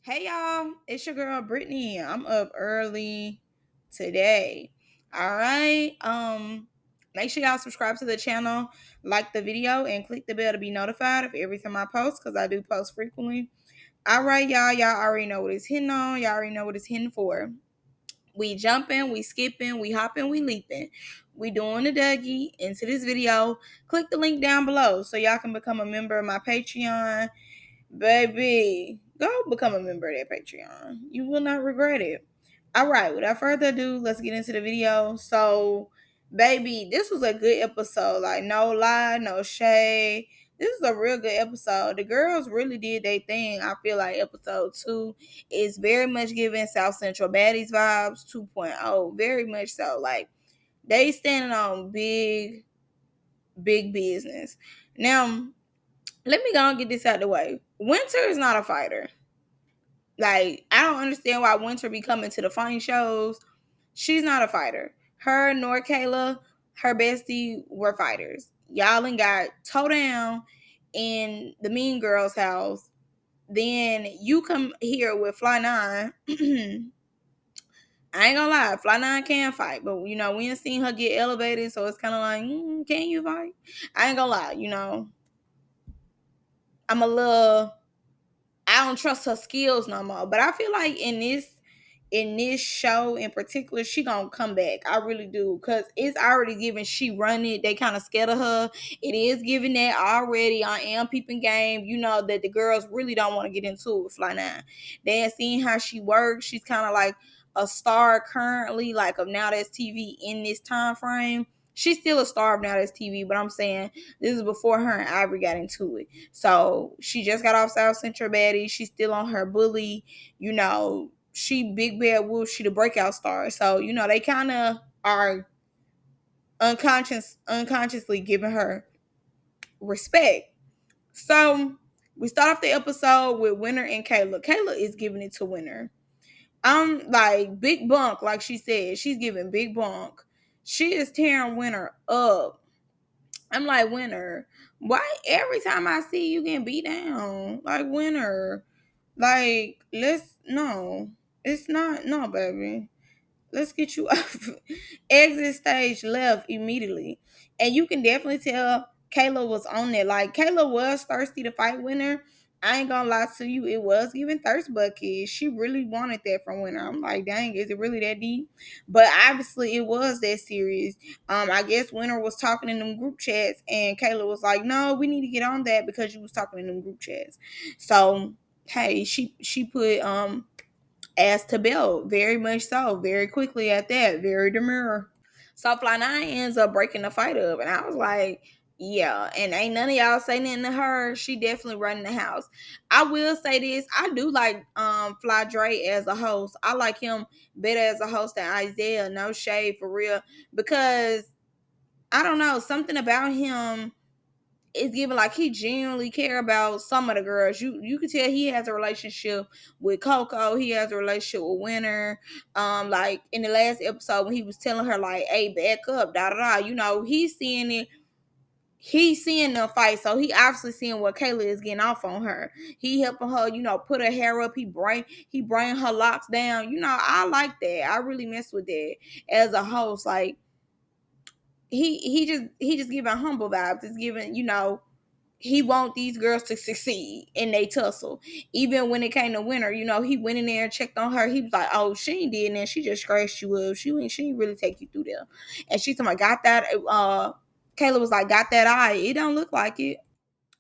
Hey y'all, it's your girl Brittany. I'm up early today. All right. Make sure y'all subscribe to the channel, like the video, and click the bell to be notified of every time I post because I do post frequently. All right, y'all. Y'all already know what it's hitting on. Y'all already know what it's hitting for. We jumping, we skipping, we hopping, we leaping. We doing the Dougie into this video. Click the link down below so y'all can become a member of my Patreon. Baby, go become a member of that Patreon. You will not regret it. All right, without further ado, let's get into the video. So, baby, this was a good episode. Like, no lie, no shade. This is a real good episode. The girls really did their thing. I feel like episode 2 is very much giving South Central Baddies vibes 2.0. Very much so. Like, they standing on big business. Now, let me go and get this out of the way. Winter is not a fighter. Like, I don't understand why Winter be coming to the fighting shows. She's not a fighter. Her nor Kayla, her bestie, were fighters. Y'all and got toe down in the Mean Girls house. Then you come here with Fly Nine. I ain't gonna lie, Fly Nine can fight, but we ain't seen her get elevated, so it's kind of like, can you fight? I ain't gonna lie, I'm a little I don't trust her skills no more. But I feel like in this show in particular, she gonna come back. I really do. Cause it's already given she run it. They kind of scared of her. It is giving that already. I am peeping game. You know that the girls really don't want to get into it with Fly Nine. They ain't seen how she works. She's kind of like a star currently, like of Now That's TV in this time frame. She's still a star of Now That's TV, but I'm saying this is before her and Ivory got into it. So she just got off South Central Baddie. She's still on her bully. She Big Bad Wolf. She the breakout star. So they kind of are unconsciously giving her respect. So we start off the episode with Winter and Kayla. Kayla is giving it to Winter. I'm like big bunk, like she said. She's giving big bunk. She is tearing Winter up. I'm like, Winter, why every time I see you getting beat down? Like, Winter, like, let's, no, it's not, no, baby. Let's get you off. Exit stage left immediately. And you can definitely tell Kayla was on it. Like, Kayla was thirsty to fight Winter. I ain't gonna lie to you, it was giving thirst bucket. She really wanted that from Winter. I'm like, dang, is it really that deep? But obviously it was that serious. I guess Winter was talking in them group chats and Kayla was like, no, we need to get on that because you was talking in them group chats. So hey, she put as to belt, very much so, very quickly at that, very demure. So Fly Nine ends up breaking the fight up, and I was like, yeah, and ain't none of y'all say nothing to her. She definitely running the house. I will say this: I do like Fly Dre as a host. I like him better as a host than Isaiah. No shade for real, because I don't know, something about him it's given like he genuinely care about some of the girls. You can tell he has a relationship with Coco. He has a relationship with Winter. Like in the last episode when he was telling her like, "Hey, back up, da da da." He's seeing it. He's seeing them fight, so he obviously seeing what Kayla is getting off on her. He helping her, put her hair up. He bring her locks down. I like that. I really mess with that as a host. Like he just giving humble vibes. It's giving he want these girls to succeed and they tussle. Even when it came to Winter, he went in there and checked on her. He was like, "Oh, she ain't did that. She just scratched you up. She ain't really take you through there." And she told me, "Got that?" Kayla was like, "Got that eye? It don't look like it."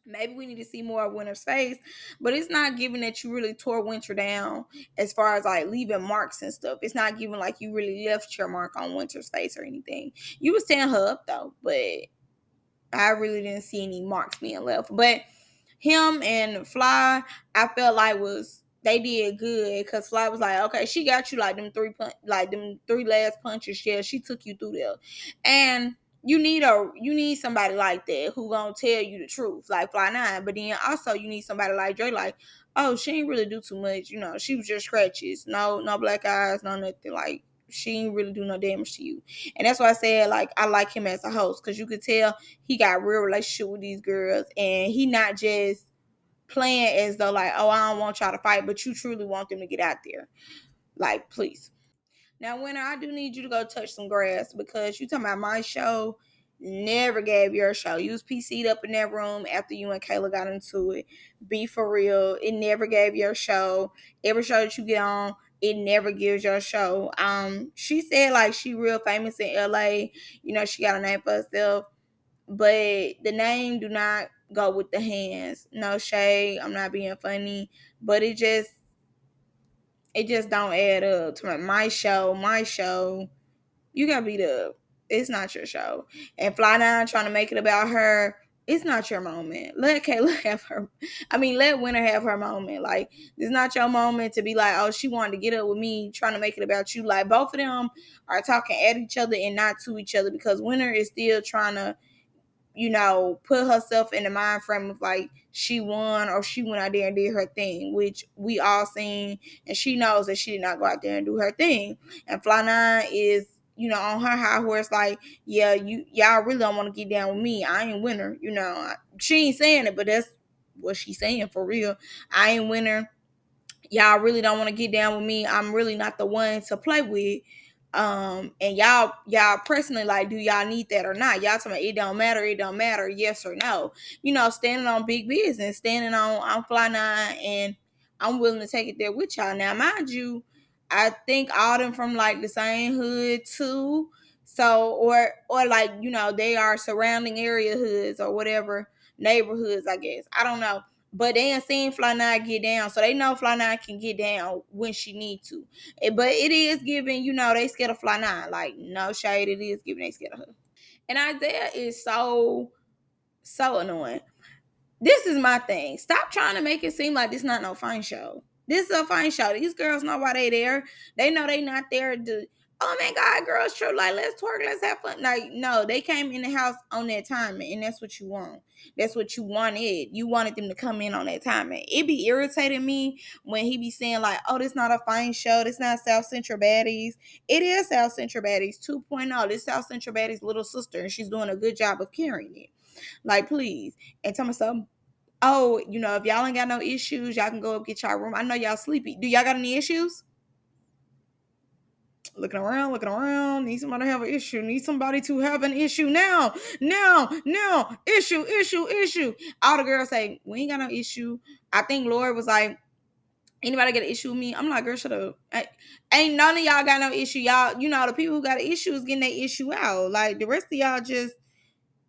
Maybe we need to see more of Winter's face, but it's not giving that you really tore Winter down as far as like leaving marks and stuff. It's not giving like you really left your mark on Winter's face or anything. You was tearing her up though, but I really didn't see any marks being left. But him and Fly, I felt like they did good because Fly was like, okay, she got you like them three last punches. Yeah, she took you through there, and you need somebody like that who gonna tell you the truth, like Fly Nine. But then also you need somebody like Dre, like, oh, she ain't really do too much. She was just scratches, no black eyes, no nothing. Like she ain't really do no damage to you, and that's why I said like I like him as a host because you could tell he got real relationship with these girls, and he not just playing as though like, oh, I don't want y'all to fight, but you truly want them to get out there. Like, please. Now, Winter, I do need you to go touch some grass because you talking about my show never gave your show. You was PC'd up in that room after you and Kayla got into it. Be for real. It never gave your show. Every show that you get on, it never gives your show. She said like she real famous in LA. You know, she got a name for herself. But the name do not go with the hands. No shade. I'm not being funny. But it just don't add up to my show. You gotta be the it's not your show. And Fly Nine trying to make it about her, it's not your moment. Let Kayla have her let Winter have her moment. Like, it's not your moment to be like, oh, she wanted to get up with me, trying to make it about you. Like, both of them are talking at each other and not to each other because Winter is still trying to put herself in the mind frame of like she won or she went out there and did her thing, which we all seen, and she knows that she did not go out there and do her thing. And Fly Nine is, on her high horse, like, yeah, y'all really don't want to get down with me. I ain't Winner. She ain't saying it, but that's what she's saying for real. I ain't Winner. Y'all really don't want to get down with me. I'm really not the one to play with. And y'all personally, like, do y'all need that or not? Y'all talking about it don't matter, yes or no. Standing on big business, standing on I'm Fly Nine, and I'm willing to take it there with y'all. Now, mind you, I think all them from like the same hood too. So or like, they are surrounding area hoods or whatever, neighborhoods, I guess. I don't know. But they ain't seen Fly Nine get down, so they know Fly Nine can get down when she need to. But it is giving, they scared of Fly Nine. Like, no shade, it is giving they scared of her. And Isaiah is so annoying. This is my thing. Stop trying to make it seem like this not no fine show. This is a fine show. These girls know why they there. They know they not there to, oh my God, girls, true. Like, let's twerk, let's have fun. Like, no, they came in the house on that timing, and that's what you want. That's what you wanted. You wanted them to come in on that timing. It be irritating me when he be saying like, oh, this not a fine show. This not South Central Baddies. It is South Central Baddies 2.0. This South Central Baddies little sister, and she's doing a good job of carrying it. Like, please. And tell me something. Oh, if y'all ain't got no issues, y'all can go up get y'all room. I know y'all sleepy. Do y'all got any issues? Looking around. Need somebody to have an issue. Need somebody to have an issue now. Issue. All the girls say, we ain't got no issue. I think Lord was like, anybody got an issue with me? I'm like, girl, shut up. Ain't none of y'all got no issue. Y'all, the people who got an issue is getting their issue out. Like, the rest of y'all just,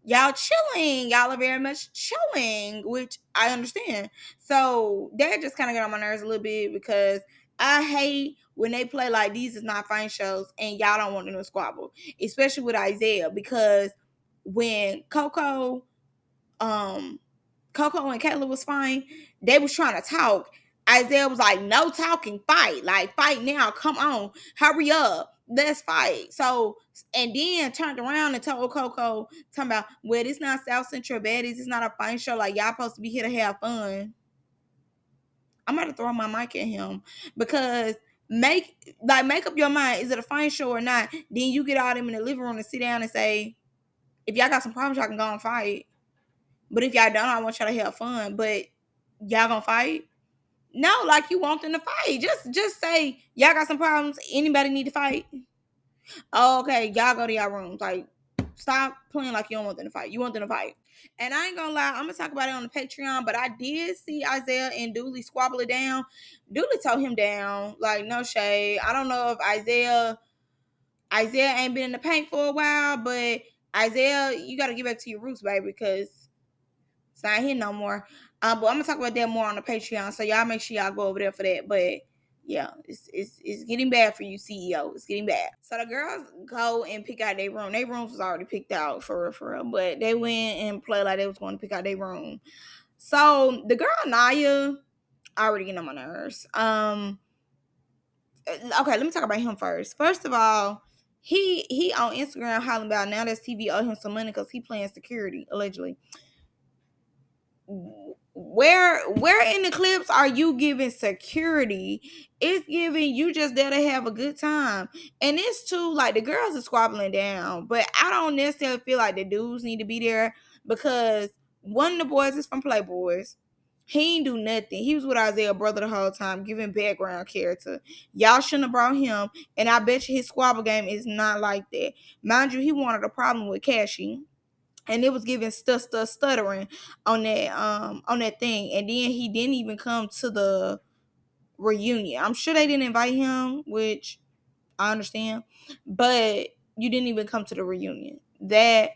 y'all chilling. Y'all are very much chilling, which I understand. So that just kind of got on my nerves a little bit because I hate when they play like these is not fine shows and y'all don't want them to squabble, especially with Isaiah, because when um Coco and Kayla was fine, they was trying to talk. Isaiah was like, no talking, fight. Like, fight now. Come on. Hurry up. Let's fight. So, and then turned around and told Coco, talking about, well, this not South Central Baddies. It's not a fine show. Like, y'all supposed to be here to have fun. I'm about to throw my mic at him because make up your mind. Is it a fine show or not? Then you get all them in the living room and sit down and say, if y'all got some problems, y'all can go and fight. But if y'all don't, I want y'all to have fun. But y'all gonna fight? No, like you want them to fight. Just say y'all got some problems. Anybody need to fight? Oh, okay, y'all go to y'all rooms. Like, stop playing like you don't want them to fight. You want them to fight. And I ain't gonna lie, I'm gonna talk about it on the Patreon, but I did see Isaiah and Dooley squabble it down. Dooley told him down. Like, no shade. I don't know if Isaiah ain't been in the paint for a while, but Isaiah, you gotta get back to your roots, baby, because it's not here no more. But I'm gonna talk about that more on the Patreon. So y'all make sure y'all go over there for that. But yeah, it's getting bad for you, CEO. It's getting bad. So the girls go and pick out their room. Their rooms was already picked out for real. But they went and played like they was going to pick out their room. So the girl Naya already getting on my nerves. Okay, let me talk about him first. First of all, he on Instagram hollering about now that TV owe him some money because he playing security allegedly. Where in the clips are you giving security? It's giving you just there to have a good time. And it's too, like, the girls are squabbling down, but I don't necessarily feel like the dudes need to be there because one of the boys is from Playboys. He ain't do nothing. He was with Isaiah brother the whole time, giving background character. Y'all shouldn't have brought him. And I bet you his squabble game is not like that. Mind you, he wanted a problem with Cashy. And it was giving stuttering on that thing. And then he didn't even come to the reunion. I'm sure they didn't invite him, which I understand. But you didn't even come to the reunion. That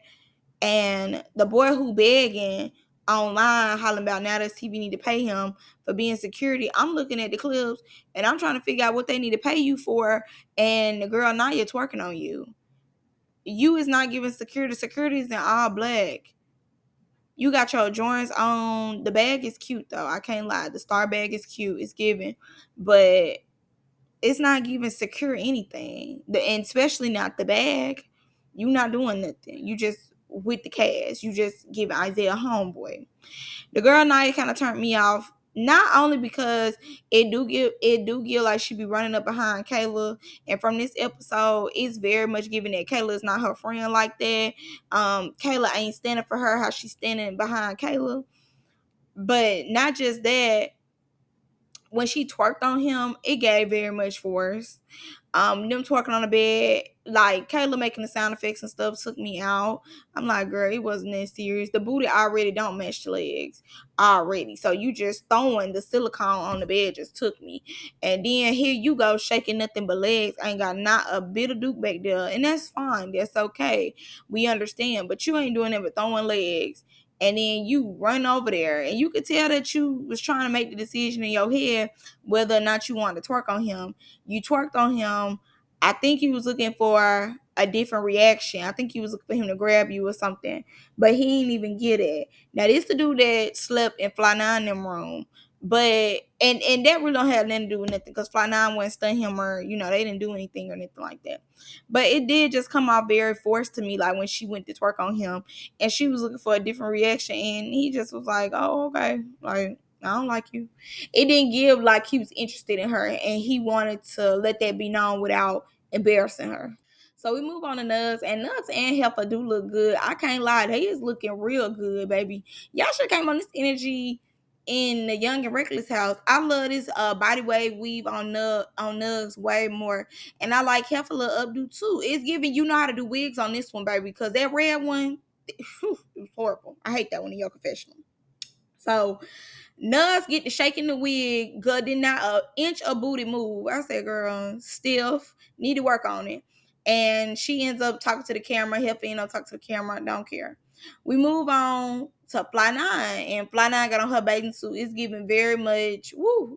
and the boy who begging online hollering about now this TV need to pay him for being security. I'm looking at the clips and I'm trying to figure out what they need to pay you for. And the girl Naya twerking on you. You is not giving security. Security is in all black. You got your joints on. The bag is cute though. I can't lie. The star bag is cute. It's giving, but it's not giving secure anything. And especially not the bag. You not doing nothing. You just with the cash. You just giving Isaiah a homeboy. The girl night kind of turned me off. Not only because it do give like she be running up behind Kayla, and from this episode, it's very much giving that Kayla is not her friend like that. Kayla ain't standing for her how she's standing behind Kayla. But not just that, when she twerked on him, it gave very much force. Them twerking on the bed, like Kayla making the sound effects and stuff took me out. I'm like, girl, it wasn't that serious. The booty already don't match the legs already. So you just throwing the silicone on the bed just took me. And then here you go shaking nothing but legs. Ain't got not a bit of duke back there. And that's fine. That's okay. We understand. But you ain't doing it but throwing legs. And then you run over there. And you could tell that you was trying to make the decision in your head whether or not you wanted to twerk on him. You twerked on him. I think he was looking for a different reaction. I think he was looking for him to grab you or something. But he didn't even get it. Now this the dude that slept in Fly Nine them room. But and that really don't have nothing to do with nothing because Fly Nine wouldn't stun him or they didn't do anything or anything like that. But it did just come off very forced to me, like when she went to twerk on him and she was looking for a different reaction and he just was like, oh, okay. Like, I don't like you. It didn't give like he was interested in her and he wanted to let that be known without embarrassing her. So we move on to Nugs, and Nugs and Heifer do look good. I can't lie, they is looking real good, baby. Y'all should have came on this energy in the Young and Reckless house. I love this body wave weave on Nugs way more, and I like Heifer little updo too. It's giving you know how to do wigs on this one, baby, because that red one, whew, it was horrible. I hate that one in your confessional. So Nuts get to shaking the wig. Girl did not an inch of booty move. I said, girl, stiff. Need to work on it. And she ends up talking to the camera, helping talk to the camera. Don't care. We move on to Fly Nine, and Fly Nine got on her bathing suit. It's giving very much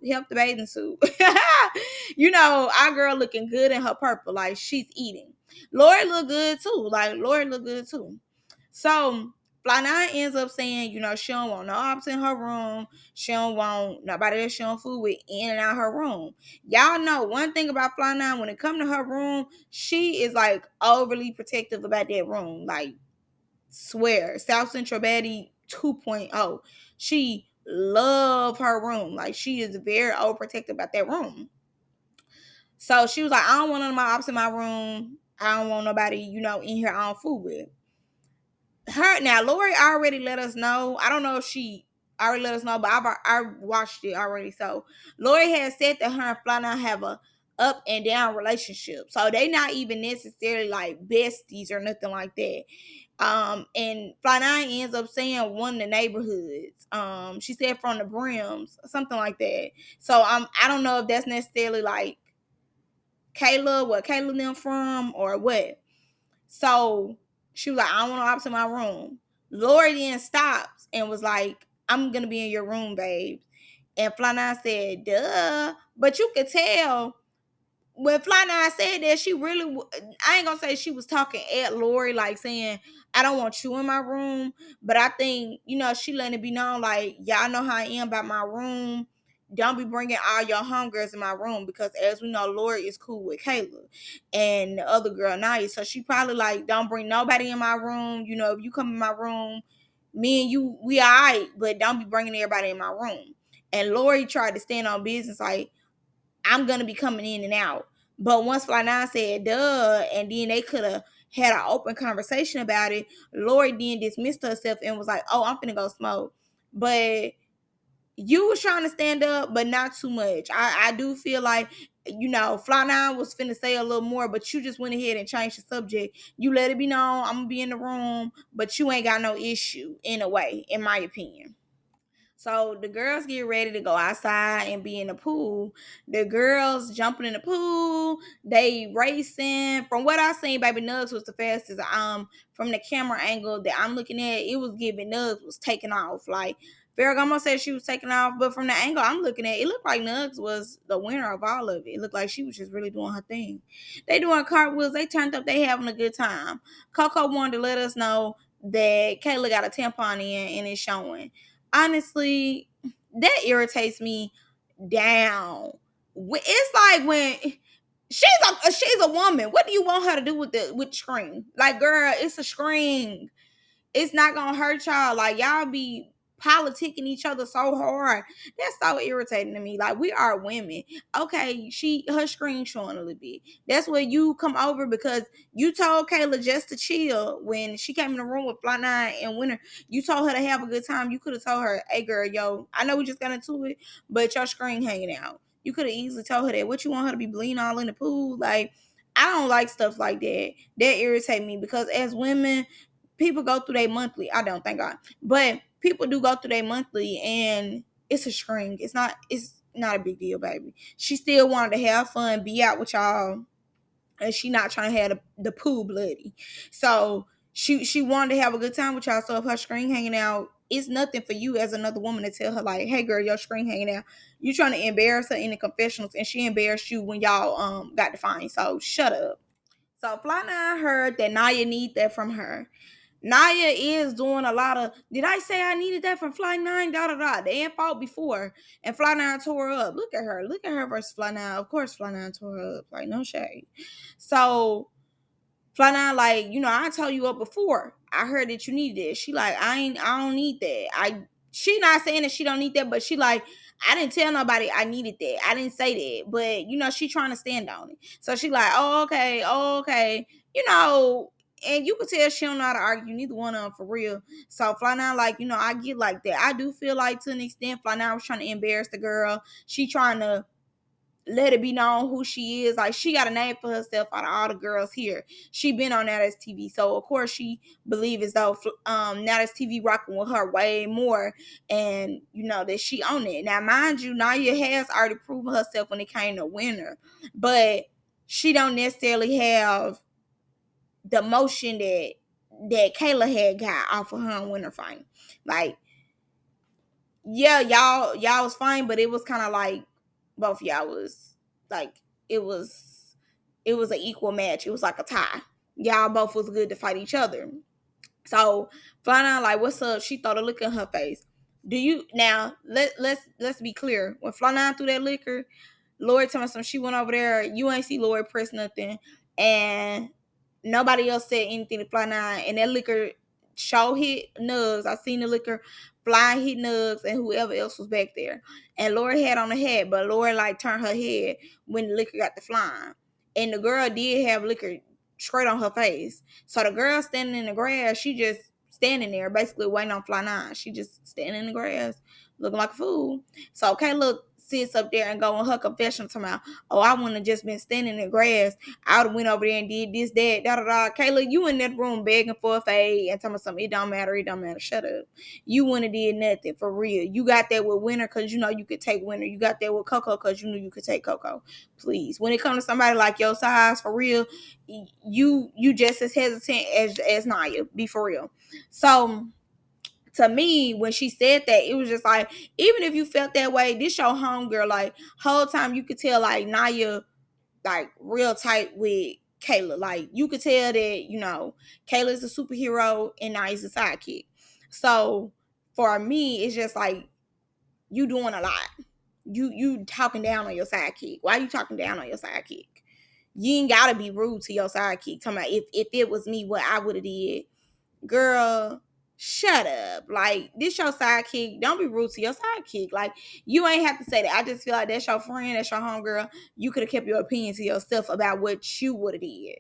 help the bathing suit. Our girl looking good in her purple, like she's eating. Lori look good too. So Fly Nine ends up saying, she don't want no ops in her room. She don't want nobody that she don't fool with in and out her room. Y'all know one thing about Fly Nine, when it come to her room, she is like overly protective about that room. Like, swear, South Central Baddie 2.0. She love her room. Like, she is very overprotective about that room. So she was like, I don't want none of my ops in my room. I don't want nobody, in here I don't fool with her. Now Lori already let us know. I don't know if she already let us know, but I watched it already. So Lori has said that her and Fly Nine have a up and down relationship. So they not even necessarily like besties or nothing like that. And Fly Nine ends up saying one of the neighborhoods. She said from the Brims, something like that. So I don't know if that's necessarily like Kayla, where Kayla them from or what. So she was like, I don't want to ops in my room. Lori then stops and was like, I'm going to be in your room, babe. And Fly Nine said, duh. But you could tell when Fly Nine said that, she really, I ain't gonna say she was talking at Lori, like saying, I don't want you in my room. But I think, she letting it be known, like, y'all know how I am about my room. Don't be bringing all your homegirls in my room, because as we know, Lori is cool with Kayla and the other girl, Naya. So she probably like, don't bring nobody in my room. If you come in my room, me and you, we all right, but don't be bringing everybody in my room. And Lori tried to stand on business, like, I'm gonna be coming in and out. But once Fly Nine said duh, and then they could have had an open conversation about it, Lori then dismissed herself and was like, oh, I'm finna go smoke. But You was trying to stand up, but not too much. I do feel like, Fly Nine was finna say a little more, but you just went ahead and changed the subject. You let it be known I'm gonna be in the room, but you ain't got no issue in a way, in my opinion. So the girls get ready to go outside and be in the pool. The girls jumping in the pool, they racing. From what I seen, baby Nugs was the fastest. From the camera angle that I'm looking at, it was giving Nugs was taking off. Like Ferragamo said she was taking off, but from the angle I'm looking at, it looked like Nugs was the winner of all of it. It looked like she was just really doing her thing. They doing cartwheels, they turned up, they having a good time. Coco wanted to let us know that Kayla got a tampon in and it's showing. Honestly, that irritates me down. It's like when she's a woman. What do you want her to do with the screen? Like, girl, it's a screen. It's not gonna hurt y'all. Like, y'all be politicking each other so hard. That's so irritating to me. Like, we are women. Okay, her screen showing a little bit. That's where you come over because you told Kayla just to chill when she came in the room with Fly Nine and Winter. You told her to have a good time. You could have told her, hey girl, yo, I know we just got into it, but your screen hanging out. You could have easily told her that. What you want her to be bleeding all in the pool? Like, I don't like stuff like that. That irritate me because as women, people go through their monthly. I don't, thank God. But people do go through their monthly and it's a string. It's not a big deal, baby. She still wanted to have fun, be out with y'all, and she not trying to have the pool bloody. So she wanted to have a good time with y'all. So if her screen hanging out, it's nothing for you as another woman to tell her like, hey girl, your screen hanging out. You trying to embarrass her in the confessionals and she embarrassed you when y'all got to find. So shut up. So Fly Nine heard that Naya need that from her. Naya is doing a lot of. Did I say I needed that from Fly Nine? Da da da. They ain't fought before, and Fly Nine tore her up. Look at her. Look at her versus Fly Nine. Of course, Fly Nine tore her up. Like no shade. So Fly Nine, like, I told you up before. I heard that you needed it. She like, I don't need that. She not saying that she don't need that, but she like, I didn't tell nobody I needed that. I didn't say that. But she trying to stand on it. So she like, oh, okay. And you could tell she don't know how to argue. Neither one of them for real. So Fly Nine, like, I get like that. I do feel like to an extent, Fly Nine was trying to embarrass the girl. She trying to let it be known who she is. Like she got a name for herself out of all the girls here. She been on Now That's TV, so of course she believe as though Now That's TV rocking with her way more, and that she on it. Now, mind you, Naya has already proven herself when it came to Winner, but she don't necessarily have the motion that Kayla had got off of her and Winner fight. Like, yeah, y'all was fine, but it was kind of like both y'all was like it was an equal match. It was like a tie. Y'all both was good to fight each other. So Flying out like, what's up? She throw the liquor in her face. Do you now? Let's be clear. When Flying out threw that liquor, Lori told me something. She went over there. You ain't see Lori press nothing, and nobody else said anything to Fly Nine. And that liquor show hit Nugs. I seen the liquor fly hit Nugs and whoever else was back there. And Lori had on the hat, but Lori like turned her head when the liquor got to flying. And the girl did have liquor straight on her face. So the girl standing in the grass, she just standing there, basically waiting on Fly Nine. She just standing in the grass, looking like a fool. So Kayla sits up there and go in her confession to me, oh, I wouldn't have just been standing in the grass. I would have went over there and did this, that, da da da. Kayla, you in that room begging for a fade and telling me something. It don't matter. It don't matter. Shut up. You wouldn't have did nothing for real. You got that with Winter because you could take Winter. You got that with Coco because you knew you could take Coco. Please, when it comes to somebody like your size, for real, you just as hesitant as Naya. Be for real. So to me, when she said that, it was just like, even if you felt that way, this your homegirl. Like, whole time you could tell, like, Naya, like, real tight with Kayla. Like, you could tell that, Kayla's a superhero and Naya's a sidekick. So, for me, it's just like, you doing a lot. You talking down on your sidekick. Why are you talking down on your sidekick? You ain't gotta be rude to your sidekick. Talking about if it was me, what I would have did. Girl, shut up. Like, this your sidekick. Don't be rude to your sidekick. Like, you ain't have to say that. I just feel like that's your friend, that's your homegirl. You could have kept your opinion to yourself about what you would have did.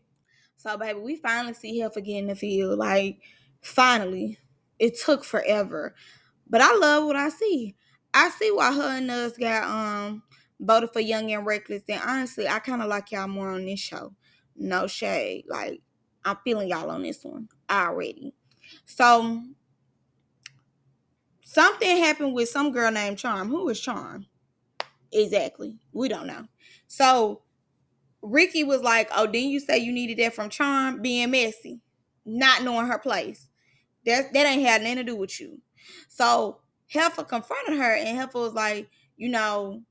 So, baby, we finally see her getting the field. Like, finally. It took forever. But I love what I see. I see why her and us got voted for Young and Reckless. And honestly, I kind of like y'all more on this show. No shade. Like, I'm feeling y'all on this one already. So something happened with some girl named Charm. Who is Charm? Exactly. We don't know. So Ricky was like, "Oh, didn't you say you needed that from Charm being messy, not knowing her place? That ain't had nothing to do with you." So Heifer confronted her, and Heifer was like, "You know,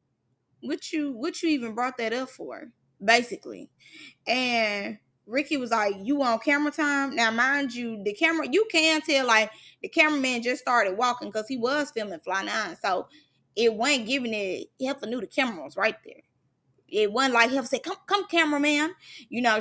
what you even brought that up for?" Basically, and Ricky was like, "You on camera time?" Now, mind you, the camera, you can tell like the cameraman just started walking because he was filming Fly Nine, so it wasn't giving it. Heifer knew the camera was right there. It wasn't like him say, come, cameraman.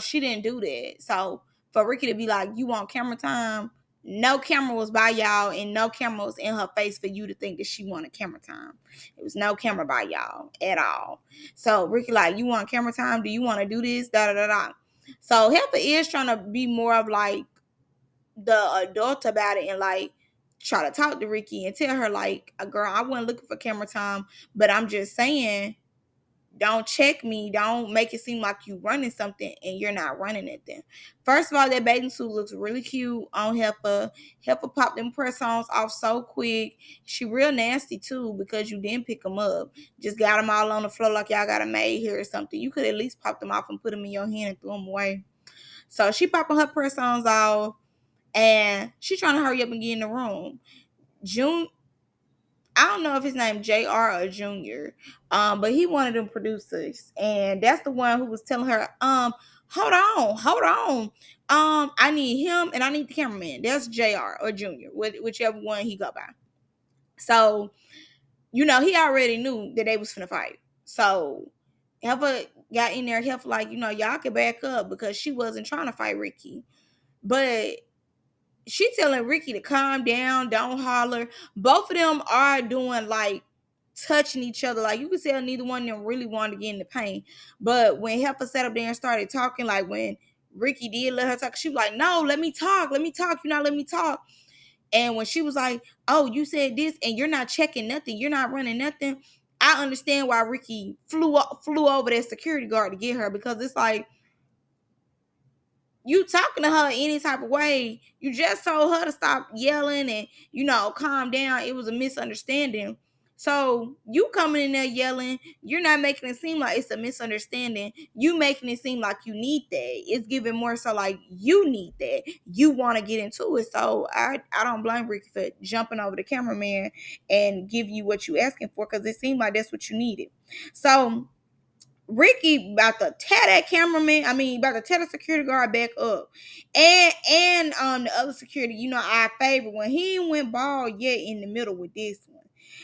She didn't do that. So for Ricky to be like, "You want camera time?" No camera was by y'all, and no camera was in her face for you to think that she wanted camera time. It was no camera by y'all at all. So Ricky like, "You want camera time? Do you want to do this? Da da da da." So Helper is trying to be more of like the adult about it and like try to talk to Ricky and tell her like, "Girl, I wasn't looking for camera time, but I'm just saying, don't check me. Don't make it seem like you running something and you're not running it then." First of all, that bathing suit looks really cute on Heifer. Heifer popped them press-ons off so quick. She real nasty too because you didn't pick them up. Just got them all on the floor like y'all got a maid here or something. You could at least pop them off and put them in your hand and throw them away. So she popping her press-ons off and she trying to hurry up and get in the room. June, I don't know if his name JR or Junior, but he one of them producers, and that's the one who was telling her, hold on, I need him and I need the cameraman. That's JR or Junior, whichever one he go by. So he already knew that they was finna fight. So Helva got in there, Helva like, y'all can back up because she wasn't trying to fight Ricky, but she telling Ricky to calm down, don't holler. Both of them are doing like touching each other. Like you can tell neither one of them really wanted to get in the pain. But when Heifer sat up there and started talking, like when Ricky did let her talk, she was like, "No, let me talk. Let me talk. You're not letting me talk." And when she was like, "Oh, you said this and you're not checking nothing. You're not running nothing." I understand why Ricky flew over that security guard to get her, because it's like, you talking to her any type of way. You just told her to stop yelling and, calm down. It was a misunderstanding. So you coming in there yelling, you're not making it seem like it's a misunderstanding. You making it seem like you need that. It's giving more so like you need that. You want to get into it. So I don't blame Ricky for jumping over the cameraman and give you what you asking for, because it seemed like that's what you needed. So Ricky about to tear that cameraman. I mean, about to tear the security guard back up, and the other security. Our favorite one. He ain't went bald yet in the middle with this one,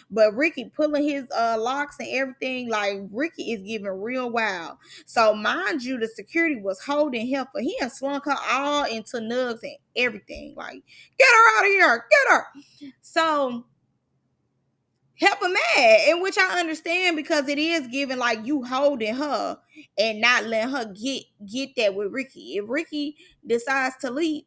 but Ricky pulling his locks and everything. Like Ricky is giving real wild. So mind you, the security was holding Heifer. He had slunk her all into nugs and everything. Like, get her out of here, get her. So Help her mad, in which I understand, because it is giving like you holding her and not letting her get that with Ricky. If Ricky decides to leave,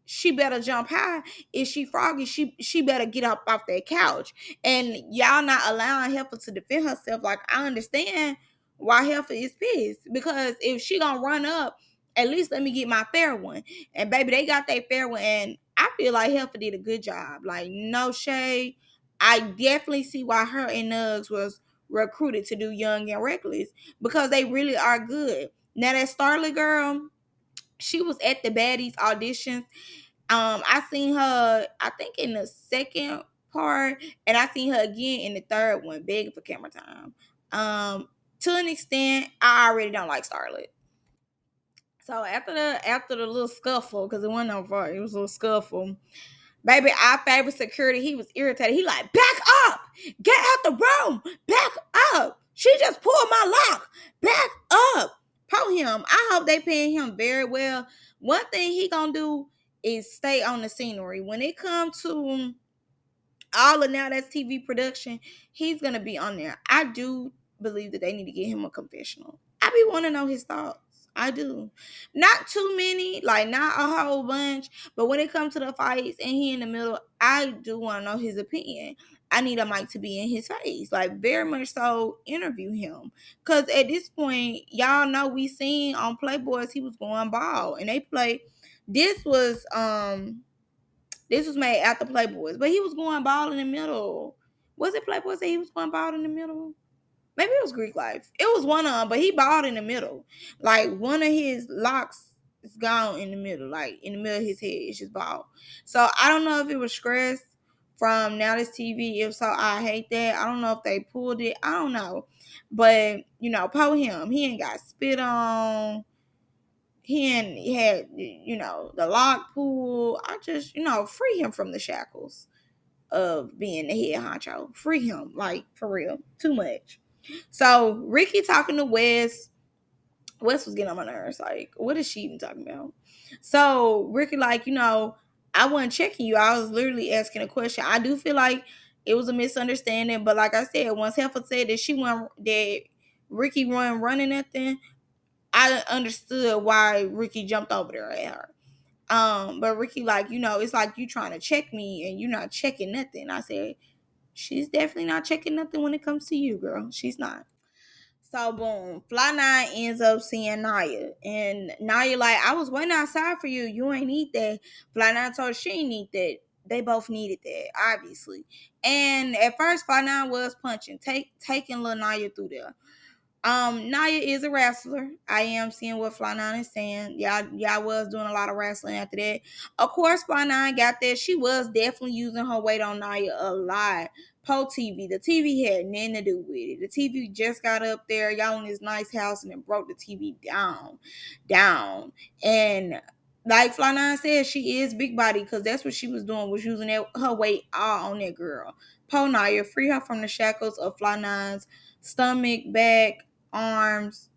she better jump high. If she froggy, she better get up off that couch. And y'all not allowing Heifer to defend herself. Like, I understand why Heifer is pissed, because if she gonna run up, at least let me get my fair one. And baby, they got their fair one, and I feel like Heifer did a good job. Like, no shade. I definitely see why her and Nugs was recruited to do Young and Reckless, because they really are good. Now that Starlet girl, she was at the baddies auditions. I seen her, I think in the second part, and I seen her again in the third one, begging for camera time. To an extent, I already don't like Starlet. So after the little scuffle, because it wasn't no fight, it was a little scuffle. Baby, our favorite security, he was irritated. He like, "Back up, get out the room, back up. She just pulled my lock, back up." Po him. I hope they paying him very well. One thing he gonna do is stay on the scenery. When it comes to all of Now That's TV production, he's gonna be on there. I do believe that they need to get him a confessional. I be want to know his thoughts. I do. Not too many, like not a whole bunch, but when it comes to the fights and he in the middle, I do want to know his opinion. I need a mic to be in his face, like very much so interview him. Cause at this point, y'all know we seen on Playboys he was going bald, and they play. This was this was made after Playboys, but he was going bald in the middle. Was it Playboys that he was going bald in the middle? Maybe it was Greek Life. It was one of them, but he bald in the middle. Like one of his locks is gone in the middle, like in the middle of his head, it's just bald. So I don't know if it was stress from Now This TV. If so, I hate that. I don't know if they pulled it. I don't know, but you know, po him. He ain't got spit on. He ain't had the lock pulled. I just free him from the shackles of being the head honcho. Free him, like for real. Too much. So Ricky talking to Wes. Wes was getting on my nerves. Like, what is she even talking about? So Ricky, like, I wasn't checking you. I was literally asking a question. I do feel like it was a misunderstanding, but like I said, once Heifer said that that Ricky wasn't running nothing, I understood why Ricky jumped over there at her. But Ricky, like, it's like you trying to check me and you're not checking nothing. I said, she's definitely not checking nothing when it comes to you, girl. She's not. So boom, Fly Nine ends up seeing Naya, and Naya like, I was waiting outside for you. You ain't need that. Fly Nine told her she ain't need that. They both needed that, obviously. And at first, Fly Nine was punching, taking little Naya through there. Naya is a wrestler. I am seeing what Fly Nine is saying. Y'all was doing a lot of wrestling after that. Of course, Fly Nine got that. She was definitely using her weight on Naya a lot. Po TV. The TV had nothing to do with it. The TV just got up there. Y'all in this nice house and it broke the TV down. And like Fly Nine said, she is big body because that's what she was doing, was using her weight all on that girl. Po Naya, free her from the shackles of Fly Nine's stomach, back, arms,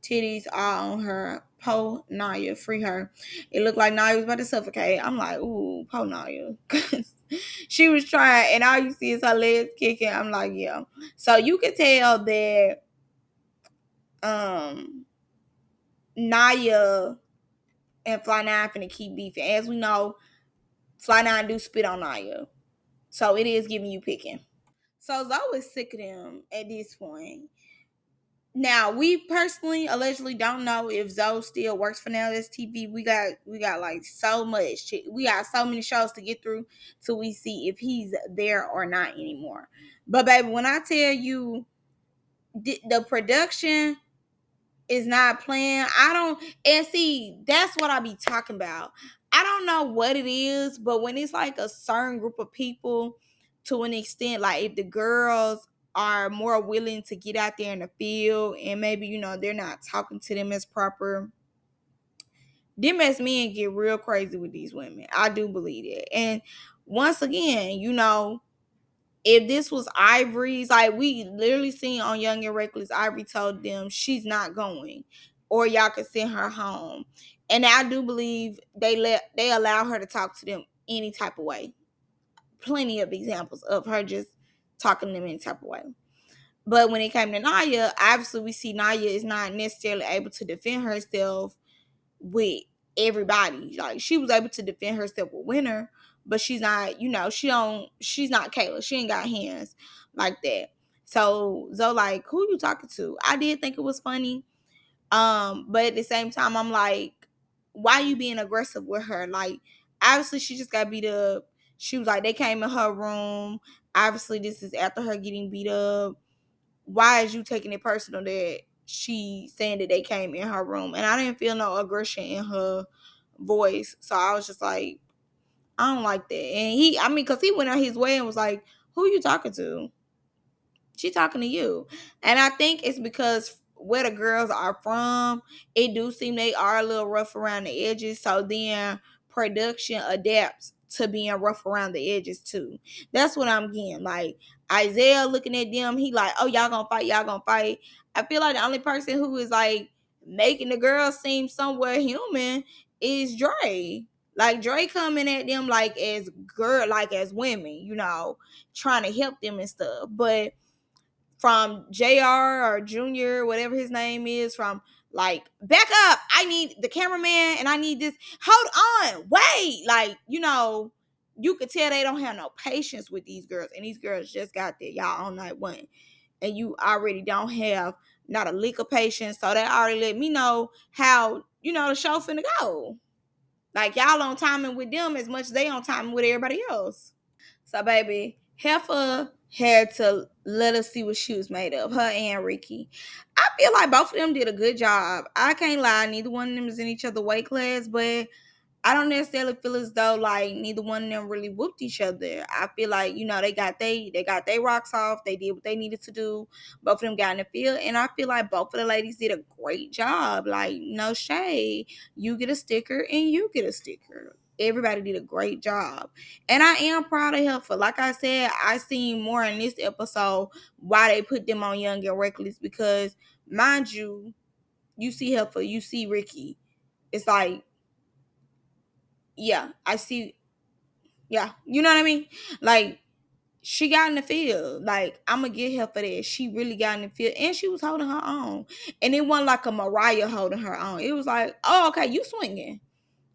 titties, all on her. Po Naya, free her. It looked like Naya was about to suffocate. I'm like, ooh, Po Naya. She was trying, and all you see is her legs kicking. I'm like, yeah. So you can tell that Naya and Fly Nine finna keep beefing. As we know, Fly Nine do spit on Naya. So it is giving you picking. So Zoe is sick of them at this point. Now, we personally allegedly don't know if Zoe still works for Now This TV. We got like so much. We got so many shows to get through till we see if he's there or not anymore. But baby, when I tell you the production is not playing, I don't, and see, that's what I be talking about. I don't know what it is, but when it's like a certain group of people, to an extent, like if the girls are more willing to get out there in the field and maybe they're not talking to them as proper, them as men get real crazy with these women. I do believe it. And once again, if this was Ivory's, like we literally seen on Young and Reckless, Ivory told them she's not going, or y'all could send her home. And I do believe they allow her to talk to them any type of way. Plenty of examples of her just talking to them any type of way. But when it came to Naya, obviously we see Naya is not necessarily able to defend herself with everybody. Like she was able to defend herself with Winter, but she's not, she's not Kayla. She ain't got hands like that. So Zoe like, who you talking to? I did think it was funny. But at the same time, I'm like, why you being aggressive with her? Like, obviously she just got beat up. She was like, they came in her room. Obviously, this is after her getting beat up. Why is you taking it personal that she saying that they came in her room? And I didn't feel no aggression in her voice. So I was just like, I don't like that. And because he went out his way and was like, who you talking to? She talking to you. And I think it's because where the girls are from, it do seem they are a little rough around the edges. So then production adapts to being rough around the edges too. That's what I'm getting. Like Isaiah looking at them, he like, oh, y'all gonna fight, y'all gonna fight. I feel like the only person who is like making the girls seem somewhat human is Dre. Like Dre coming at them like as women, trying to help them and stuff. But from JR or Junior, whatever his name is, from like, back up, I need the cameraman and I need this. Hold on, wait. Like, you could tell they don't have no patience with these girls, and these girls just got there, y'all, on night one, and you already don't have not a lick of patience. So they already let me know how the show finna go. Like y'all on timing with them as much as they on timing with everybody else. So baby, Heifer had to let us see what she was made of. Her and Ricky. I feel like both of them did a good job. I can't lie, neither one of them is in each other weight class, but I don't necessarily feel as though like neither one of them really whooped each other. I feel like they got their rocks off. They did what they needed to do. Both of them got in the field, and I feel like both of the ladies did a great job. Like no shade, you get a sticker and you get a sticker. Everybody did a great job, and I am proud of her for. Like I said, I seen more in this episode why they put them on Young and Reckless because, mind you, you see her for you see Ricky. It's like yeah, I see. Yeah, you know what I mean? Like, she got in the field. Like, I'm gonna get her for that. She really got in the field, and she was holding her own. And it wasn't like a Mariah holding her own. It was like, oh, okay, you swinging.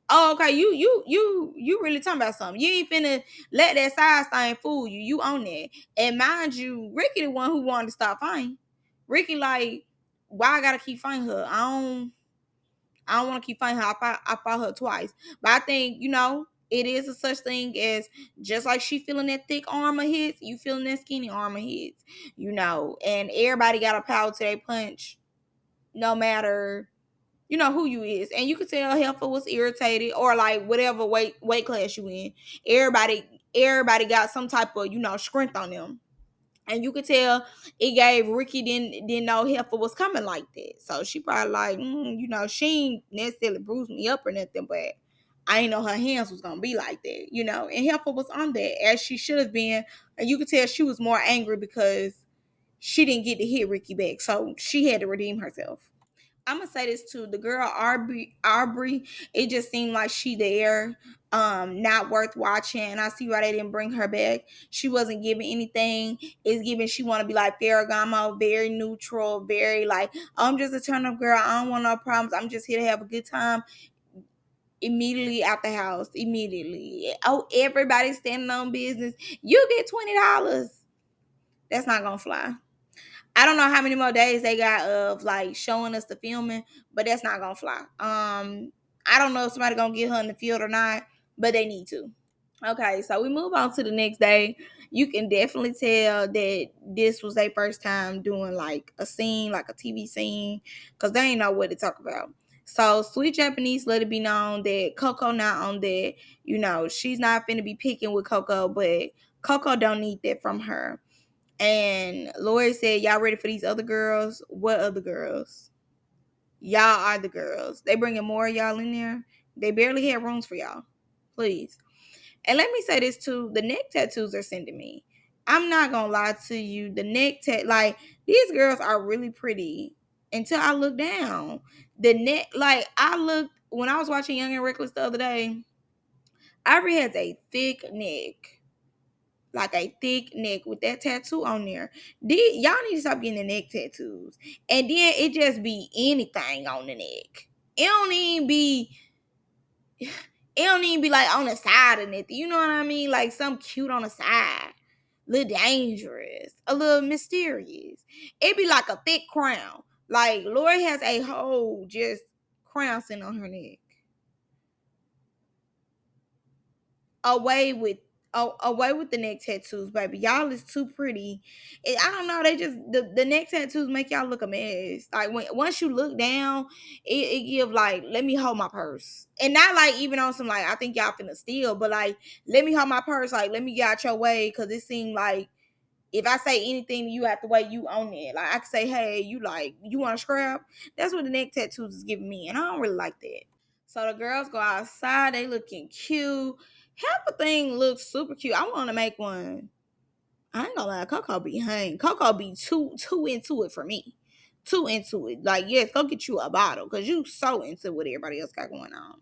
Oh, okay, you really talking about something. You ain't finna let that size thing fool you. You own that. And mind you, Ricky the one who wanted to stop fighting. Ricky like, why I gotta keep fighting her? I don't want to keep fighting her. I fought her twice. But I think, it is a such thing as just like she feeling that thick arm of his, you feeling that skinny arm of his, and everybody got a power to their punch, no matter, who you is. And you could tell Heifer was irritated or like whatever weight class you in. Everybody got some type of, strength on them. And you could tell it gave Ricky didn't know Heifer was coming like that. So she probably like, she ain't necessarily bruised me up or nothing, but I ain't know her hands was gonna be like that. And Heifer was on that as she should have been. And you could tell she was more angry because she didn't get to hit Ricky back. So she had to redeem herself. I'm gonna say this too. The girl Aubrey, it just seemed like she there, not worth watching. And I see why they didn't bring her back. She wasn't giving anything. It's giving she want to be like Ferragamo, very neutral, very like I'm just a turn up girl. I don't want no problems. I'm just here to have a good time. Immediately out the house, immediately. Oh, everybody's standing on business. You get $20. That's not gonna fly. I don't know how many more days they got of like showing us the filming, but that's not gonna fly. I don't know if somebody gonna get her in the field or not, but they need to. Okay, so we move on to the next day. You can definitely tell that this was their first time doing like a scene, like a TV scene, because they ain't know what to talk about. So Sweet Japanese let it be known that Coco not on that. She's not finna be picking with Coco, but Coco don't need that from her. And Lori said, y'all ready for these other girls? What other girls? Y'all are the girls. They bringing more of y'all in there. They barely had rooms for y'all. Please. And let me say this too. The neck tattoos are sending me. I'm not going to lie to you. The neck like, these girls are really pretty until I look down. The neck, like, when I was watching Young and Reckless the other day, Ivory has a thick neck. Like a thick neck with that tattoo on there. Y'all need to stop getting the neck tattoos. And then it just be anything on the neck. It don't even be like on the side of nothing. You know what I mean? Like some cute on the side. A little dangerous. A little mysterious. It be like a thick crown. Like Lori has a whole just crown sitting on her neck. Away with the neck tattoos, baby. Y'all is too pretty. I don't know. They just the neck tattoos make y'all look a mess. Like once you look down, it give like let me hold my purse, and not like even on some like I think y'all finna steal, but like let me hold my purse. Like let me get out your way because it seemed like if I say anything to you out the way, you own it. Like I could say, hey, you want to scrap? That's what the neck tattoos is giving me, and I don't really like that. So the girls go outside. They looking cute. Half the thing looks super cute. I want to make one. I ain't gonna lie, Coco be hang. Coco be too into it for me. Too into it. Like, yes, go get you a bottle. Cause you so into what everybody else got going on.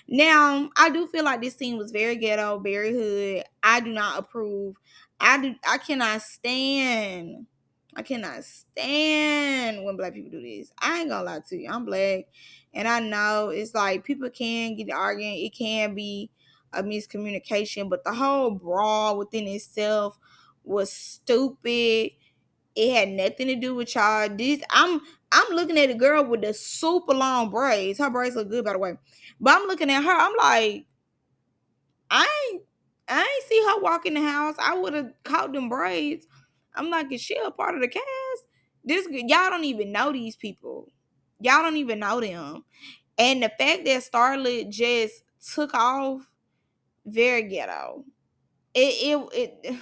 Now, I do feel like this scene was very ghetto, very hood. I do not approve. I cannot stand. I cannot stand when black people do this. I ain't gonna lie to you. I'm black. And I know it's like people can get arguing. It can be a miscommunication, but the whole brawl within itself was stupid. It had nothing to do with y'all. I'm looking at a girl with the super long braids. Her braids look good, by the way. But I'm looking at her. I'm like, I ain't I ain't see her walk in the house. I would have caught them braids. I'm like, is she a part of the cast? Y'all don't even know these people. Y'all don't even know them. And the fact that Starlet just took off, very ghetto. It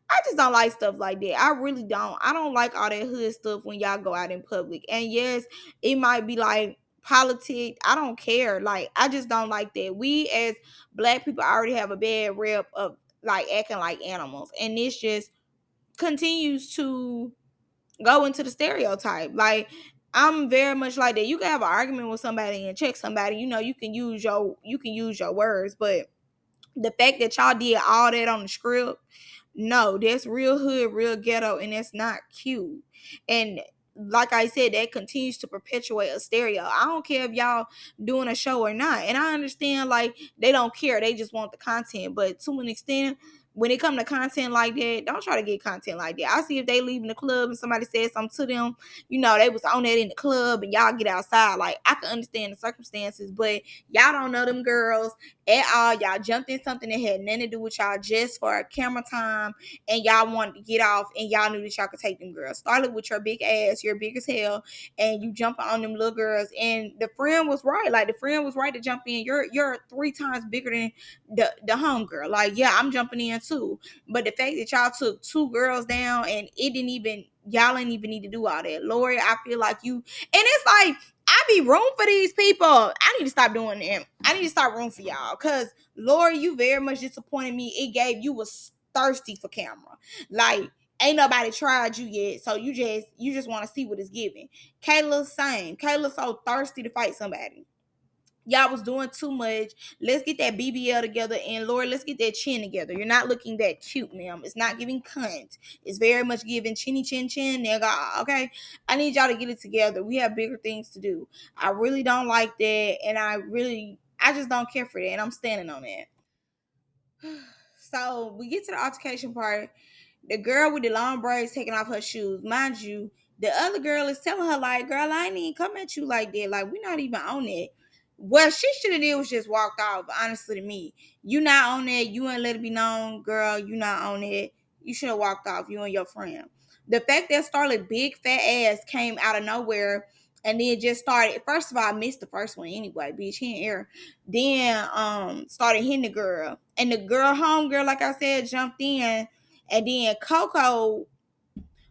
I just don't like stuff like that. I really don't. I don't like all that hood stuff when y'all go out in public. And yes, it might be like politics. I don't care. Like, I just don't like that. We as black people already have a bad rep of like acting like animals. And this just continues to go into the stereotype. Like, I'm very much like that. You can have an argument with somebody and check somebody. You can use your words, but the fact that y'all did all that on the script, no, that's real hood, real ghetto, and that's not cute. And like I said, that continues to perpetuate a stereo. I don't care if y'all doing a show or not. And I understand like they don't care, they just want the content. But to an extent, when it come to content like that, don't try to get content like that. I see if they leaving the club and somebody says something to them, they was on that in the club and y'all get outside. Like, I can understand the circumstances, but y'all don't know them girls at all. Y'all jumped in something that had nothing to do with y'all just for a camera time, and y'all wanted to get off, and y'all knew that y'all could take them girls. Started with your big ass, you're big as hell, and you jump on them little girls. And the friend was right. Like, the friend was right to jump in. You're 3 times bigger than the home girl. Like, yeah, I'm jumping in too. But the fact that y'all took 2 girls down and y'all ain't even need to do all that. Lori, I feel like you, and it's like, I be room for these people. I need to stop doing them. I need to stop room for y'all. Cause Lori, you very much disappointed me. You was thirsty for camera. Like, ain't nobody tried you yet. So you just want to see what it's giving. Kayla, same. Kayla so thirsty to fight somebody. Y'all was doing too much. Let's get that BBL together. And Lord, let's get that chin together. You're not looking that cute, ma'am. It's not giving cunt. It's very much giving chinny chin chin, nigga. Okay? I need y'all to get it together. We have bigger things to do. I really don't like that. And I just don't care for that. And I'm standing on that. So we get to the altercation part. The girl with the long braids taking off her shoes. Mind you, the other girl is telling her, like, girl, I ain't even come at you like that. Like, we not even on it. What she should have did was just walked off, honestly, to me. You not on that. You ain't let it be known, girl. You not on it. You should have walked off, you and your friend. The fact that Starlet big fat ass came out of nowhere and then just started, first of all, I missed the first one anyway, bitch. He in air. Then started hitting the girl. And the girl, home girl, like I said, jumped in. And then Coco,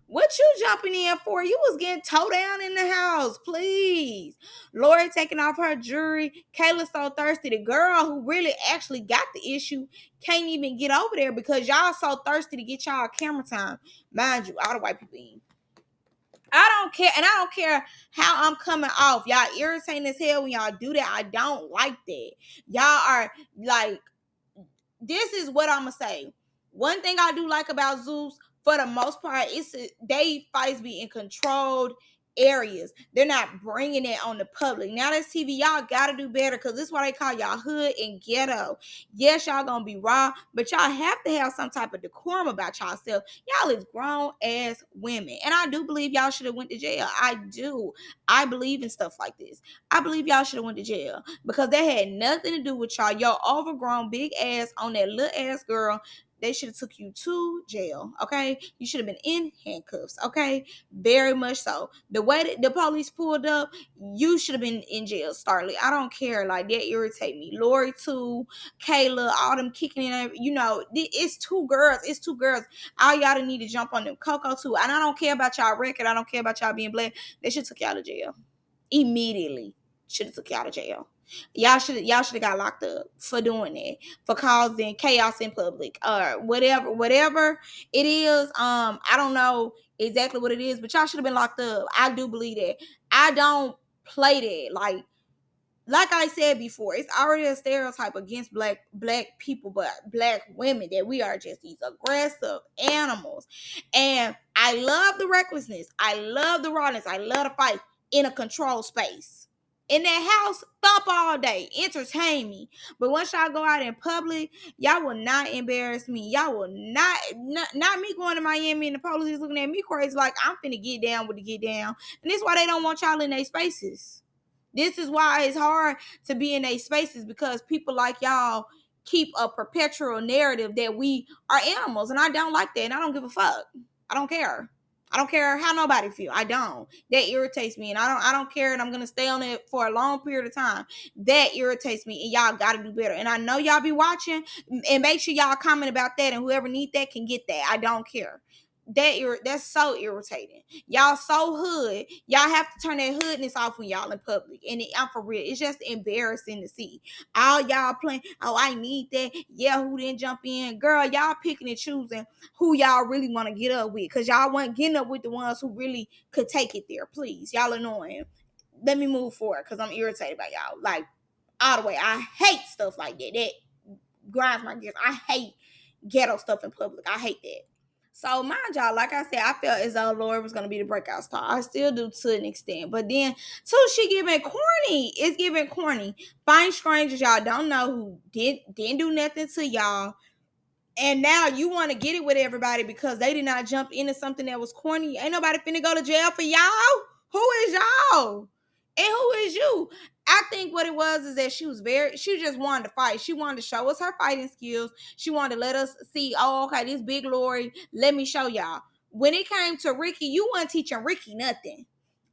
what you jumping in for? You was getting towed down in the house, please. Lori taking off her jewelry. Kayla so thirsty. The girl who really actually got the issue can't even get over there because y'all so thirsty to get y'all camera time. Mind you, all the white people in. I don't care, and I don't care how I'm coming off. Y'all irritating as hell when y'all do that. I don't like that. Y'all are like, this is what I'm gonna say. One thing I do like about Zeus, for the most part, they fights be in controlled areas. They're not bringing it on the public. Now that's TV. Y'all gotta do better because this is why they call y'all hood and ghetto. Yes, y'all gonna be raw, but y'all have to have some type of decorum about y'allself. Y'all is grown ass women, and I do believe y'all should have went to jail. I do. I believe in stuff like this. I believe y'all should have went to jail because that had nothing to do with y'all. Y'all overgrown big ass on that little ass girl. They should have took you to jail. Okay, you should have been in handcuffs. Okay, very much so. The way that the police pulled up, you should have been in jail. Starly, I don't care. Like, that irritate me. Lori too, Kayla, all them kicking in. It's 2 girls. It's 2 girls. All y'all need to jump on them. Coco too. And I don't care about y'all record. I don't care about y'all being black. They should took y'all to jail immediately. Should have took y'all to jail. Y'all should have got locked up for doing that, for causing chaos in public or whatever it is. I don't know exactly what it is, but y'all should have been locked up. I do believe that. I don't play that. Like I said before, it's already a stereotype against black people, but black women, that we are just these aggressive animals. And I love the recklessness. I love the rawness. I love the fight in a controlled space. In that house, thump all day, entertain me. But once y'all go out in public, y'all will not embarrass me. Y'all will not me going to Miami and the police is looking at me crazy like I'm finna get down with the get down. And this is why they don't want y'all in their spaces. This is why it's hard to be in their spaces, because people like y'all keep a perpetual narrative that we are animals, and I don't like that, and I don't give a fuck. I don't care. I don't care how nobody feel. I don't. That irritates me, and I don't care, and I'm gonna stay on it for a long period of time. That irritates me, and y'all gotta do better. And I know y'all be watching, and make sure y'all comment about that, and whoever need that can get that. I don't care. That's so irritating. Y'all so hood. Y'all have to turn that hoodness off when y'all in public. And I'm for real. It's just embarrassing to see. All y'all playing, oh, I need that. Yeah, who didn't jump in? Girl, y'all picking and choosing who y'all really want to get up with. Because y'all weren't getting up with the ones who really could take it there. Please. Y'all annoying. Let me move forward because I'm irritated by y'all. Like, all the way. I hate stuff like that. That grinds my gears. I hate ghetto stuff in public. I hate that. So mind y'all, like I said, I felt as though Lori was gonna be the breakout star. I still do to an extent, but then too, she giving corny. It's giving corny. Find strangers y'all don't know who didn't do nothing to y'all, and now you want to get it with everybody because they did not jump into something that was corny. Ain't nobody finna go to jail for y'all. Who is y'all? And who is you? I think what it was is that she just wanted to fight. She wanted to show us her fighting skills. She wanted to let us see, oh, okay, this big Lori, let me show y'all. When it came to Ricky, you weren't teaching Ricky nothing.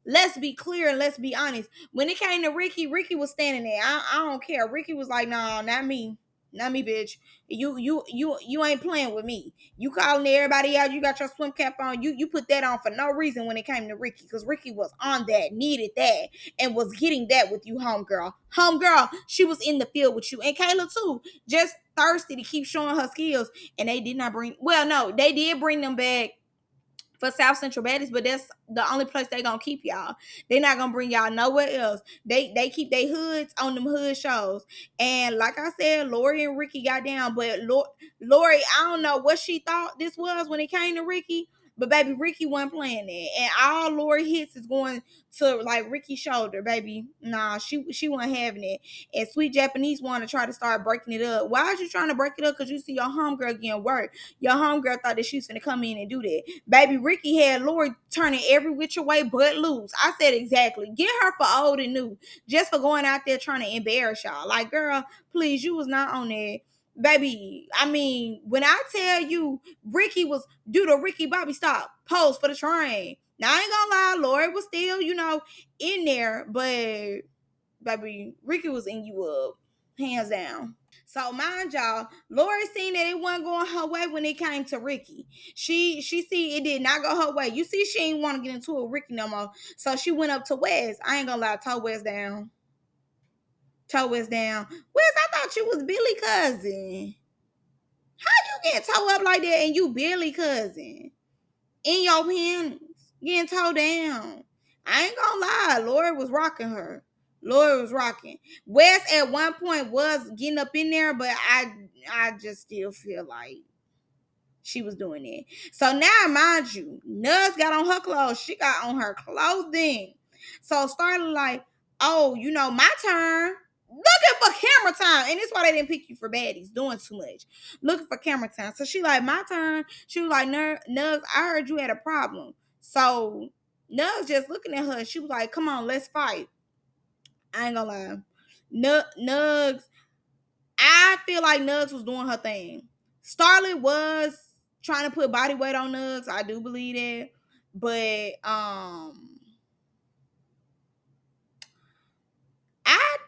Let's be clear and let's be honest. When it came to Ricky, Ricky was standing there. I don't care. Ricky was like, no, not me. Not me, bitch. You ain't playing with me. You calling everybody out. You got your swim cap on. You put that on for no reason when it came to Ricky, because Ricky was on that, needed that, and was getting that with you, homegirl. Homegirl, she was in the field with you, and Kayla too. Just thirsty to keep showing her skills, and they did not bring. Well, no, they did bring them back for South Central Baptist, but that's the only place they gonna keep y'all. They not gonna bring y'all nowhere else. They keep their hoods on them hood shows. And like I said, Lori and Ricky got down, but Lori, I don't know what she thought this was when it came to Ricky. But baby, Ricky wasn't playing that, and all Lori hits is going to like Ricky's shoulder, baby. Nah, she wasn't having it. And Sweet Japanese wanted to try to start breaking it up. Why is you trying to break it up? Because you see your homegirl getting work. Your homegirl thought that she was gonna come in and do that. Baby, Ricky had Lori turning every which way but loose. I said exactly. Get her for old and new, just for going out there trying to embarrass y'all. Like, girl, please, you was not on there. Baby, I mean, when I tell you Ricky was do the Ricky Bobby stop pose for the train. Now I ain't gonna lie, Lori was still, in there, but baby, Ricky was in you up, hands down. So mind y'all, Lori seen that it wasn't going her way when it came to Ricky. She see it did not go her way. You see, she ain't want to get into it with Ricky no more. So she went up to Wes. I ain't gonna lie, toe Wes down. Toe Wes down. Wes, I thought you was Billy cousin. You get toe up like that and you Billy cousin. In your panties. Getting toe down. I ain't gonna lie, Lori was rocking her. Lori was rocking. Wes at one point was getting up in there, but I just still feel like she was doing it. So now, mind you, Nuz got on her clothes. She got on her clothing. So started like, oh, my turn. Looking for camera time. And that's why they didn't pick you for baddies. Doing too much. Looking for camera time. So she like, my turn. She was like, Nuz, I heard you had a problem. So Nuz just looking at her. She was like, come on, let's fight. I ain't gonna lie. Nugs, I feel like Nugs was doing her thing. Starlet was trying to put body weight on Nugs. I do believe that. But I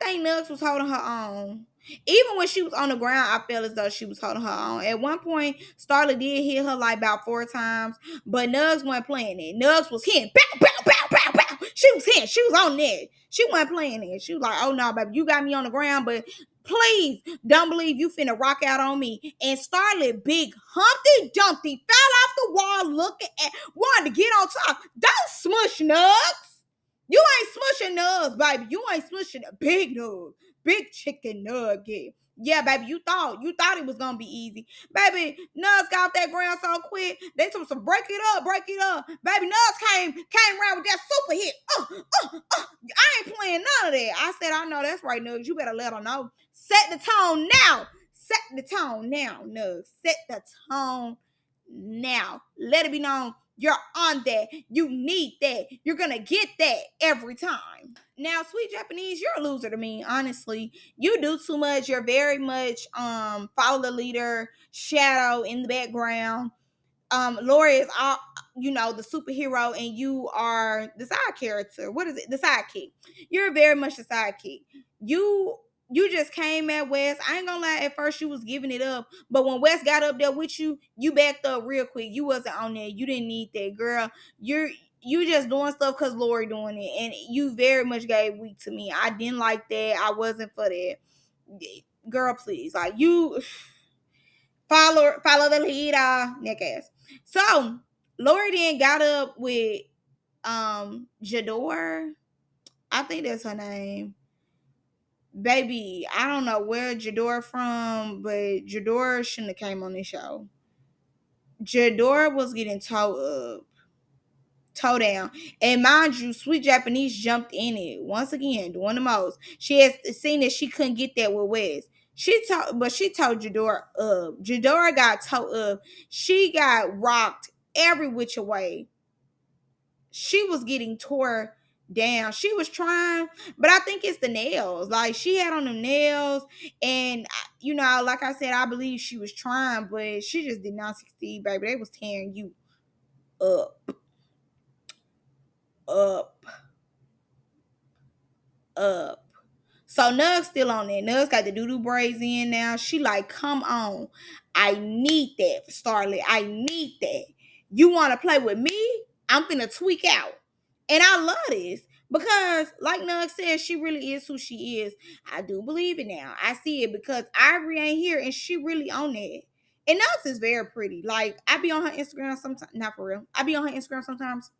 think Nugs was holding her own. Even when she was on the ground, I felt as though she was holding her own. At one point, Starlet did hit her like about 4 times, but Nugs wasn't playing it. Nugs was hitting, bow, bow, bow, bow, bow. She was hitting. She was on there. She wasn't playing it. She was like, oh no, baby, you got me on the ground, but please don't believe you finna rock out on me. And Starlet, big Humpty Dumpty, fell off the wall looking at, wanted to get on top. Don't smush Nugs. You ain't smushing nugs, baby. You ain't smushing a big nug. Big chicken nugget. Yeah, baby, you thought it was gonna be easy. Baby, Nugs got off that ground so quick. They told some break it up, break it up. Baby, Nugs came around with that super hit. I ain't saying none of that. I said, I know that's right, Nugs. You better let her know. Set the tone now. Set the tone now, Nugs. Set the tone now. Let it be known you're on that. You need that. You're gonna get that every time. Now, Sweet Japanese, you're a loser to me, honestly. You do too much. You're very much follow the leader, shadow in the background. Lori is all, the superhero, and you are the side character. What is it? The sidekick. You're very much the sidekick. You just came at Wes. I ain't gonna lie, at first you was giving it up, but when Wes got up there with you, you backed up real quick. You wasn't on there. You didn't need that, girl. You just doing stuff because Lori doing it, and you very much gave weak to me. I didn't like that. I wasn't for that. Girl, please, like, you follow the leader, neck ass. So Lori then got up with Jador. I think that's her name. Baby, I don't know where Jador from, but Jador shouldn't have came on this show. Jador was getting toe down. And mind you, Sweet Japanese jumped in it once again, doing the most. She has seen that she couldn't get that with Wes. She told Jador up. Jador got toe up. She got rocked every which way. She was getting tore down. She was trying, but I think it's the nails. Like, she had on them nails, and like I said, I believe she was trying, but she just did not succeed, baby. They was tearing you up, up, up. So Nug's still on there. Nug's got the doo-doo braids in now. She like, come on. I need that, Starlet. I need that. You want to play with me? I'm finna tweak out. And I love this because, like Nug said, she really is who she is. I do believe it now. I see it because Ivory ain't here and she really on that. And Nug's is very pretty. Like, I be on her Instagram sometimes. Not for real. I be on her Instagram sometimes.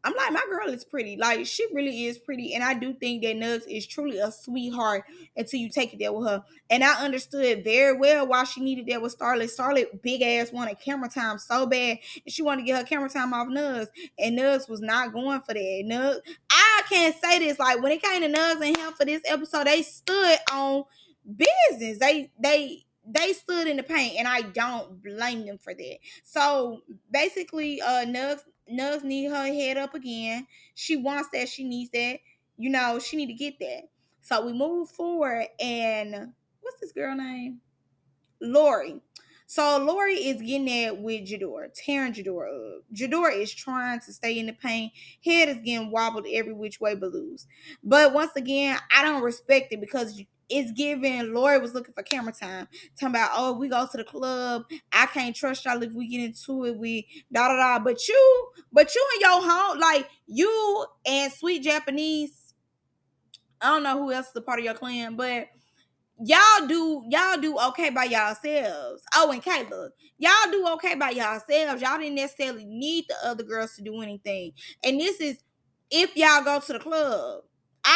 I'm like, my girl is pretty. Like, she really is pretty. And I do think that Nugs is truly a sweetheart until you take it there with her. And I understood very well why she needed that with Starlet. Starlet, big ass, wanted camera time so bad. And she wanted to get her camera time off Nugs. And Nugs was not going for that. Nugs, I can't say this. Like, when it came to Nugs and him for this episode, they stood on business. They stood in the paint, and I don't blame them for that. So basically, Nugs need her head up again. She wants that. She needs that. She need to get that. So we move forward, and what's this girl name? Lori. So Lori is getting that with Jador, tearing Jador up. Jador is trying to stay in the paint. Head is getting wobbled every which way but loose. But once again, I don't respect it because it's given. Lori was looking for camera time. Talking about, oh, we go to the club. I can't trust y'all if we get into it. We da da da. But you and your home, like you and Sweet Japanese. I don't know who else is a part of your clan, but y'all do okay by yourselves. Oh, and Kayla, y'all do okay by yourselves. Y'all didn't necessarily need the other girls to do anything. And this is if y'all go to the club.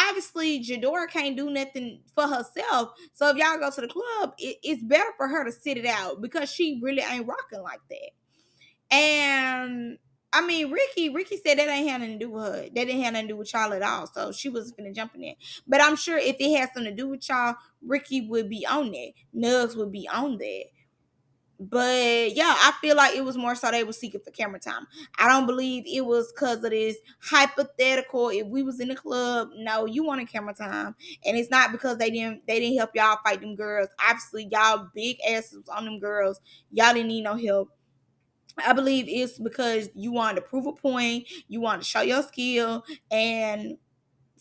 Obviously, Jadora can't do nothing for herself. So if y'all go to the club, it's better for her to sit it out because she really ain't rocking like that. And I mean, Ricky said that ain't had nothing to do with her. That didn't have nothing to do with y'all at all. So she wasn't finna jump in there. But I'm sure if it had something to do with y'all, Ricky would be on that. Nugs would be on that. But yeah, I feel like it was more so they were seeking for camera time. I don't believe it was because of this hypothetical. If we was in the club, no, you wanted camera time, and it's not because they didn't help y'all fight them girls. Obviously, y'all big asses on them girls. Y'all didn't need no help. I believe it's because you wanted to prove a point, you wanted to show your skill, and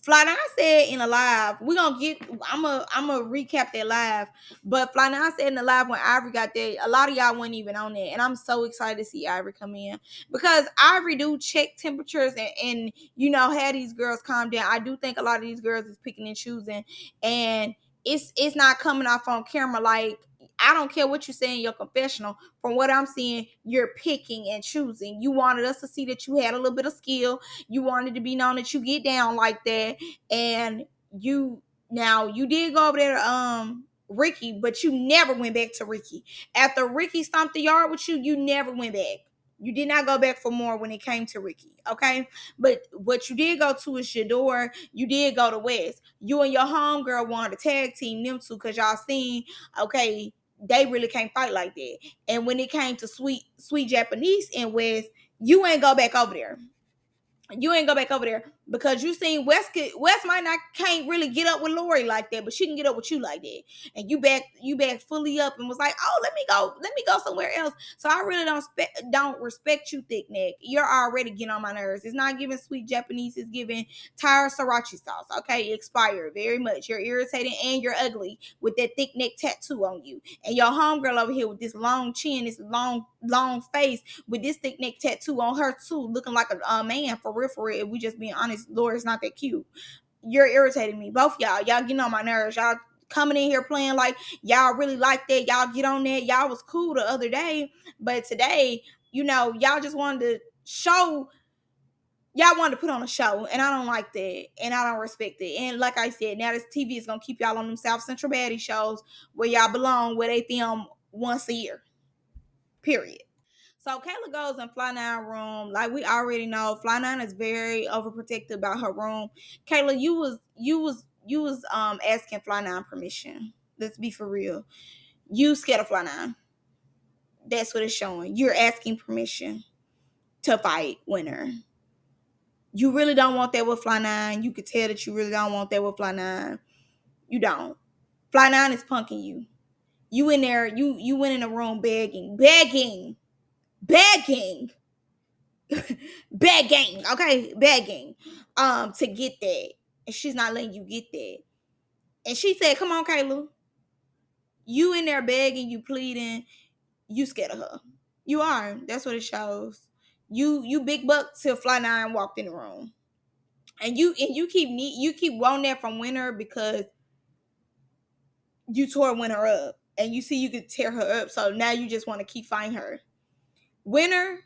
Fly Nine said in a live, I'm gonna recap that live. But Fly Nine said in the live when Ivory got there, a lot of y'all weren't even on there. And I'm so excited to see Ivory come in. Because Ivory do check temperatures and have these girls calm down. I do think a lot of these girls is picking and choosing. And it's not coming off on camera. Like, I don't care what you say in your confessional. From what I'm seeing, you're picking and choosing. You wanted us to see that you had a little bit of skill. You wanted to be known that you get down like that. And you did go over there to Ricky, but you never went back to Ricky. After Ricky stomped the yard with you, you never went back. You did not go back for more when it came to Ricky, okay? But what you did go to is your door. You did go to West. You and your homegirl wanted to tag team them two because y'all seen, okay, they really can't fight like that. And when it came to sweet Japanese and West, you ain't go back over there. You ain't go back over there because you seen West might not can't really get up with Lori like that, but she can get up with you like that. And you back fully up and was like, oh, let me go somewhere else. So I really don't respect you, thick neck. You're already getting on my nerves. It's not giving sweet Japanese, it's giving tired sriracha sauce. Okay, expired very much. You're irritating and you're ugly with that thick neck tattoo on you. And your homegirl over here with this long chin, this long face with this thick neck tattoo on her too, looking like a man for real, for real. If we just being honest, Laura's not that cute. You're irritating me, both y'all. Y'all getting on my nerves. Y'all coming in here playing like y'all really like that. Y'all get on that. Y'all was cool the other day, but today, y'all just wanted to show. Y'all wanted to put on a show, and I don't like that, and I don't respect it. And like I said, now this TV is gonna keep y'all on them South Central baddie shows where y'all belong, where they film once a year. Period. So Kayla goes in Fly Nine room. Like we already know, Fly Nine is very overprotective about her room. Kayla, you was asking Fly Nine permission. Let's be for real. You scared of Fly Nine. That's what it's showing. You're asking permission to fight Winter. You really don't want that with Fly Nine. You could tell that you really don't want that with Fly Nine. You don't. Fly Nine is punking you. You in there, you went in the room begging begging, okay, begging, to get that, and she's not letting you get that. And she said, "Come on, Kayla, you in there begging, you pleading, you scared of her. You are. That's what it shows. You big buck till Fly Nine walked in the room, and you keep wanting that from Winter because you tore Winter up, and you see you could tear her up, so now you just want to keep fighting her. Winter,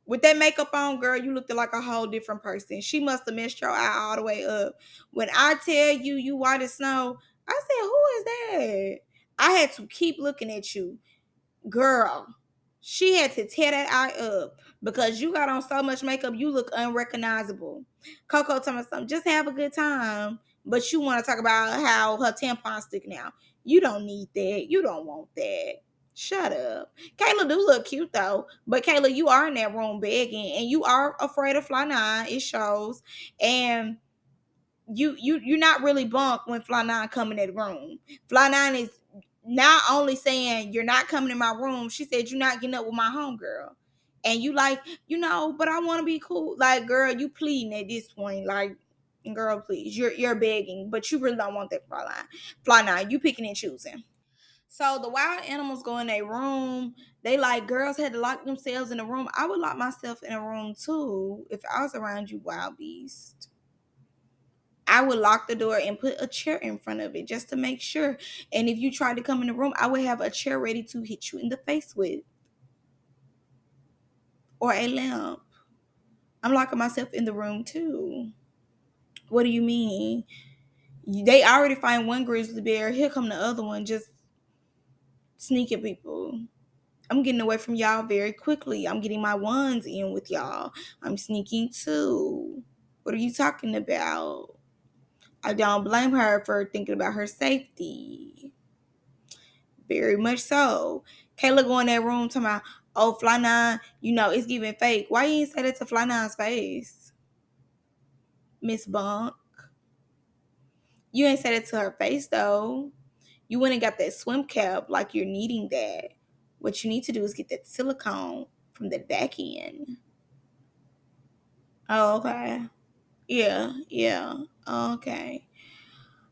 with that makeup on, girl, you looked like a whole different person. She must have messed your eye all the way up. When I tell you you white as snow, I said, who is that? I had to keep looking at you. Girl, she had to tear that eye up because you got on so much makeup, you look unrecognizable. Coco told me something, just have a good time. But you want to talk about how her tampon's sticking out. You don't need that. You don't want that. Shut up. Kayla do look cute though. But Kayla, you are in that room begging and you are afraid of Fly Nine. It shows. And you're not really bunk when Fly Nine come in that room. Fly Nine is not only saying you're not coming in my room, she said you're not getting up with my homegirl. And you like, but I want to be cool. Like, girl, you pleading at this point. Like, girl, please. You're begging, but you really don't want that Fly Nine. Fly Nine, you picking and choosing. So the wild animals go in their room. They like girls had to lock themselves in a room. I would lock myself in a room too if I was around you, wild beast. I would lock the door and put a chair in front of it just to make sure. And if you tried to come in the room, I would have a chair ready to hit you in the face with or a lamp. I'm locking myself in the room too. What do you mean? They already find one grizzly bear. Here come the other one just sneaking people. I'm getting away from y'all very quickly. I'm getting my ones in with y'all. I'm sneaking too. What are you talking about? I don't blame her for thinking about her safety. Very much so. Kayla go in that room talking about, oh, Fly Nine, it's giving fake. Why you ain't say that to Fly Nine's face? Miss Bunk. You ain't said it to her face, though. You went and got that swim cap like you're needing that. What you need to do is get that silicone from the back end. Oh, okay. Yeah. Okay.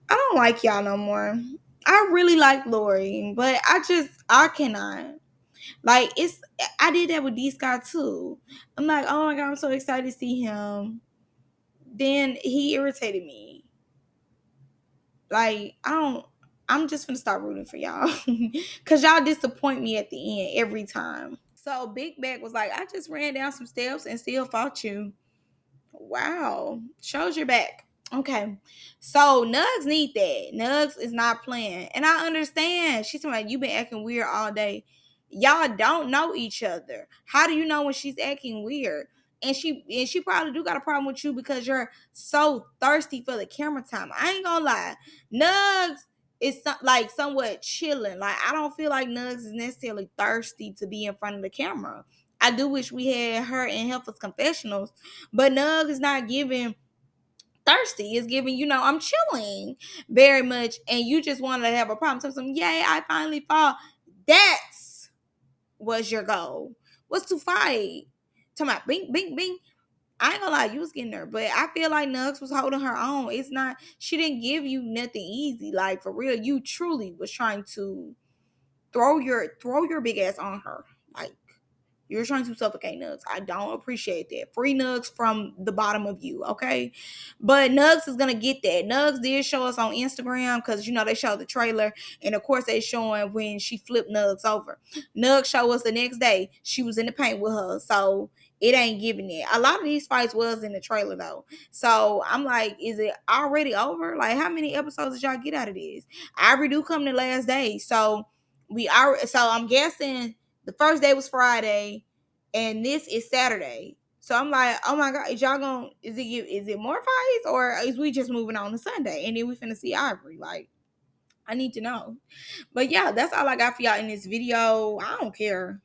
I don't like y'all no more. I really like Lori, but I cannot. Like, I did that with D Scott too. I'm like, oh my God, I'm so excited to see him. Then he irritated me. Like, I'm just gonna start rooting for y'all. Cause y'all disappoint me at the end every time. So Big Bag was like, I just ran down some steps and still fought you. Wow. Shows your back. Okay. So Nugs need that. Nugs is not playing. And I understand. She's talking about you been acting weird all day. Y'all don't know each other. How do you know when she's acting weird? And she probably do got a problem with you because you're so thirsty for the camera time. I ain't gonna lie. Nugs is like somewhat chilling. Like I don't feel like Nugs is necessarily thirsty to be in front of the camera. I do wish we had her in Helpless Confessionals, but Nug is not giving thirsty. It's giving, I'm chilling very much, and you just want to have a problem. So some, yay, I finally fall. That's was your goal. Was to fight. Talking about bing, bing, bing. I ain't gonna lie, you was getting there, but I feel like Nugs was holding her own. It's not, she didn't give you nothing easy. Like for real, you truly was trying to throw your big ass on her. Like you're trying to suffocate Nugs. I don't appreciate that. Free Nugs from the bottom of you, okay? But Nugs is gonna get that. Nugs did show us on Instagram because they showed the trailer, and of course they showing when she flipped Nugs over. Nugs showed us the next day she was in the paint with her, so it ain't giving it. A lot of these fights was in the trailer though, so I'm like, is it already over? Like, how many episodes did y'all get out of this? Ivory do come the last day, so we are. So I'm guessing the first day was Friday, and this is Saturday. So I'm like, oh my god, is y'all gonna is it more fights, or is we just moving on to Sunday and then we finna see Ivory? Like, I need to know. But yeah, that's all I got for y'all in this video. I don't care.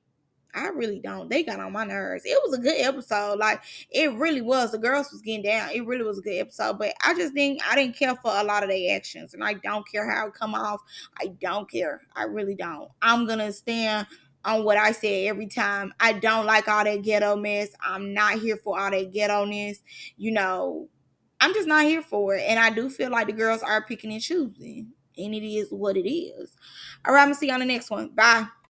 I really don't. They got on my nerves. It was a good episode. Like it really was. The girls was getting down. It really was a good episode. But I didn't care for a lot of their actions. And I don't care how it come off. I don't care. I really don't. I'm gonna stand on what I said every time. I don't like all that ghetto mess. I'm not here for all that ghetto-ness. You know, I'm just not here for it. And I do feel like the girls are picking and choosing. And it is what it is. All right, I'm gonna see you on the next one. Bye.